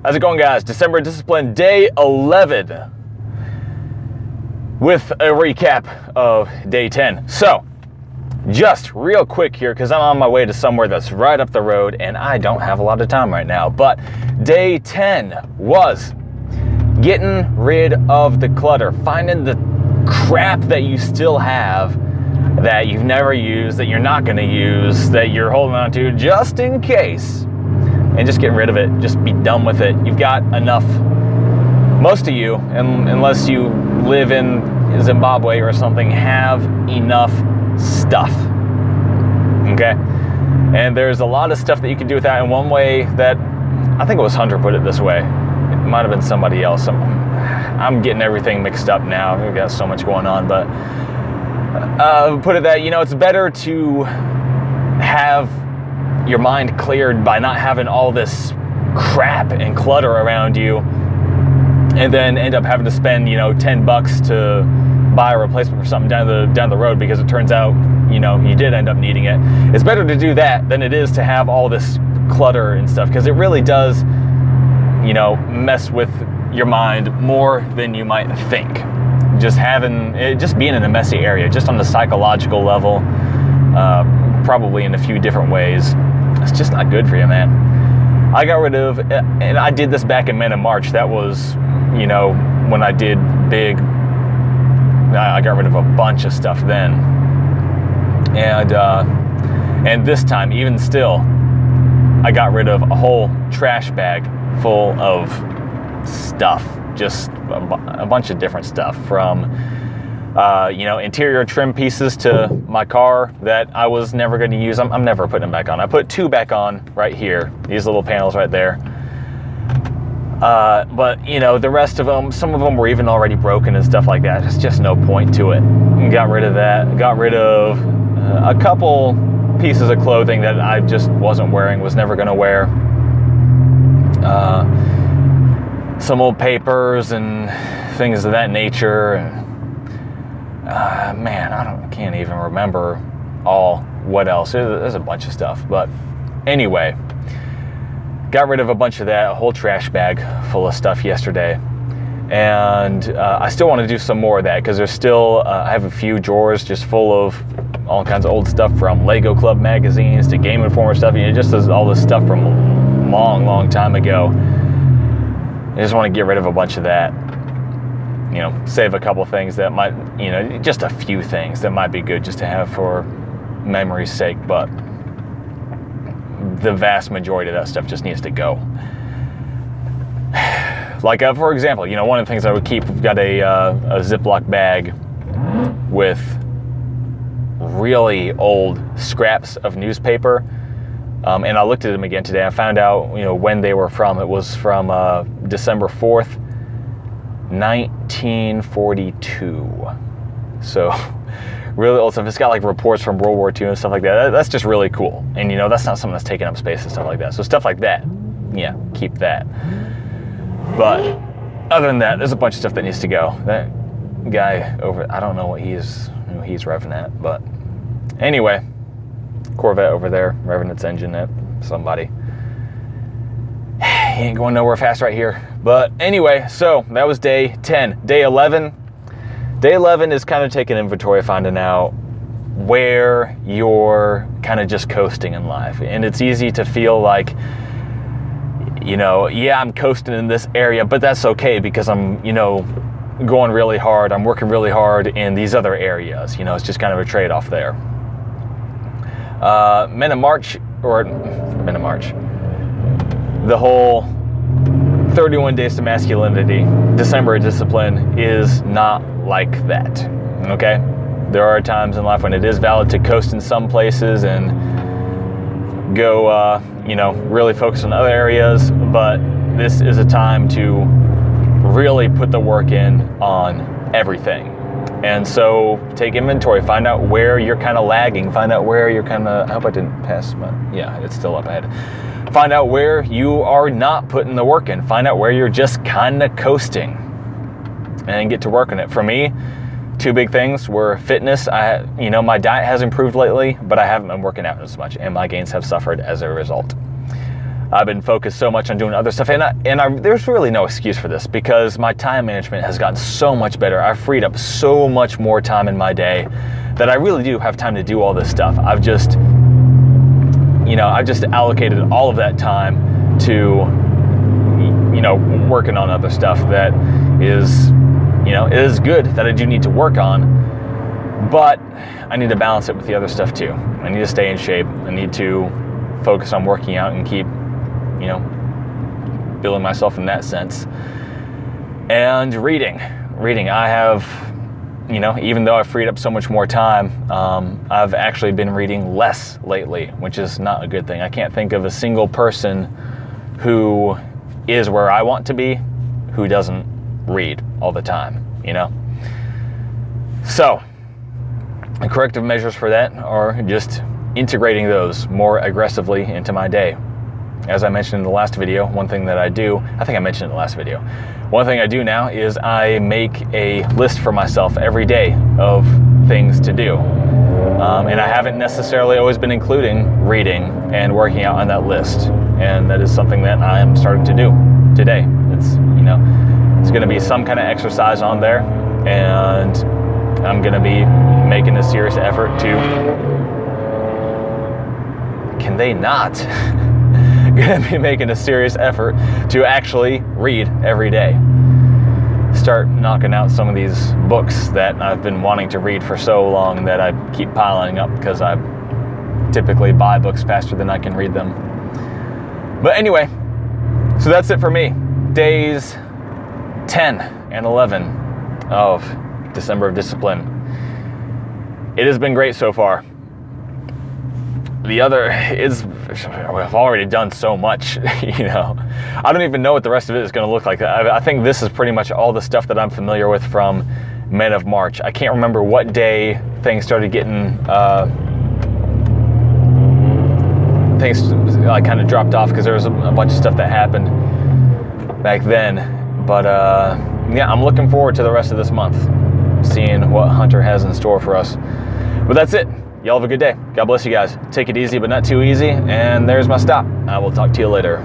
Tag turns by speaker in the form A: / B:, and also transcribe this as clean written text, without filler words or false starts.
A: How's it going, guys? December Discipline Day 11 with a recap of Day 10. So, just real quick here, because I'm on my way to somewhere that's right up the road and I don't have a lot of time right now. But Day 10 was getting rid of the clutter, finding the crap that you still have that you've never used, that you're not going to use, that you're holding on to just in case. And just getting rid of it. Just be done with it. You've got enough. Most of you, unless you live in Zimbabwe or something, have enough stuff. Okay? And there's a lot of stuff that you can do with that. And one way that, I think it was Hunter put it this way. It might have been somebody else. I'm getting everything mixed up now. We've got so much going on. But put it that, it's better to have your mind cleared by not having all this crap and clutter around you and then end up having to spend, $10 to buy a replacement for something down the road because it turns out, you did end up needing it. It's better to do that than it is to have all this clutter and stuff, because it really does, mess with your mind more than you might think. Just being in a messy area, just on the psychological level, probably in a few different ways, it's just not good for you, man. I got rid of, and I did this back in March. That was, when I did big, I got rid of a bunch of stuff then. And this time, even still, I got rid of a whole trash bag full of stuff. Just a bunch of different stuff, from interior trim pieces to my car that I was never going to use. I'm never putting them back on. I put 2 back on right here, these little panels right there. But the rest of them, some of them were even already broken and stuff like that. There's just no point to it. Got rid of that. Got rid of a couple pieces of clothing that I just wasn't wearing, was never going to wear. Some old papers and things of that nature. And man, I can't even remember what else. There's a bunch of stuff. But anyway, got rid of a bunch of that, a whole trash bag full of stuff yesterday. And I still want to do some more of that, because there's still, I have a few drawers just full of all kinds of old stuff, from Lego Club magazines to Game Informer stuff. Just all this stuff from a long, long time ago. I just want to get rid of a bunch of that. Save a couple things that might, just a few things that might be good just to have for memory's sake, but the vast majority of that stuff just needs to go. Like, for example, one of the things I would keep, we've got a Ziploc bag with really old scraps of newspaper, and I looked at them again today. I found out, when they were from. It was from December 4th, 1942. So really old stuff. It's got like reports from World War II and stuff like that. That's just really cool. And that's not something that's taking up space and stuff like that. So stuff like that, yeah, keep that. But other than that, there's a bunch of stuff that needs to go. That guy over, I don't know what he's revving at, but anyway, Corvette over there, revving its engine at somebody. He ain't going nowhere fast right here. But anyway, so that was Day 10. Day 11. Day 11 is kind of taking inventory, finding out where you're kind of just coasting in life. And it's easy to feel like, I'm coasting in this area, but that's okay because I'm, going really hard. I'm working really hard in these other areas. It's just kind of a trade-off there. Men of March, the whole 31 Days to Masculinity, December Discipline, is not like that, okay? There are times in life when it is valid to coast in some places and go, really focus on other areas, but this is a time to really put the work in on everything. And so take inventory, find out where you're kind of lagging, find out where you're kind of, I hope I didn't pass yeah, it's still up ahead. Find out where you are not putting the work in. Find out where you're just kind of coasting and get to work on it. For me, 2 big things were fitness. My diet has improved lately, but I haven't been working out as much, and my gains have suffered as a result. I've been focused so much on doing other stuff, and there's really no excuse for this because my time management has gotten so much better. I've freed up so much more time in my day that I really do have time to do all this stuff. I've just allocated all of that time to, working on other stuff that is, it is good that I do need to work on, but I need to balance it with the other stuff too. I need to stay in shape. I need to focus on working out and keep, building myself in that sense. And reading. I have, even though I've freed up so much more time, I've actually been reading less lately, which is not a good thing. I can't think of a single person who is where I want to be who doesn't read all the time, So, the corrective measures for that are just integrating those more aggressively into my day. As I mentioned in the last video, one thing that I do, I think I mentioned in the last video, one thing I do now is I make a list for myself every day of things to do. And I haven't necessarily always been including reading and working out on that list. And that is something that I am starting to do today. It's going to be some kind of exercise on there, and I'm going to be making a serious effort to, can they not? Going to be making a serious effort to actually read every day. Start knocking out some of these books that I've been wanting to read for so long that I keep piling up because I typically buy books faster than I can read them. But anyway, so that's it for me. Days 10 and 11 of December of Discipline. It has been great so far. The other is, I've already done so much, I don't even know what the rest of it is going to look like. I think this is pretty much all the stuff that I'm familiar with from Men of March. I can't remember what day things started getting, things kind of dropped off because there was a bunch of stuff that happened back then. But yeah, I'm looking forward to the rest of this month, seeing what Hunter has in store for us. But that's it. Y'all have a good day. God bless you guys. Take it easy, but not too easy. And there's my stop. I will talk to you later.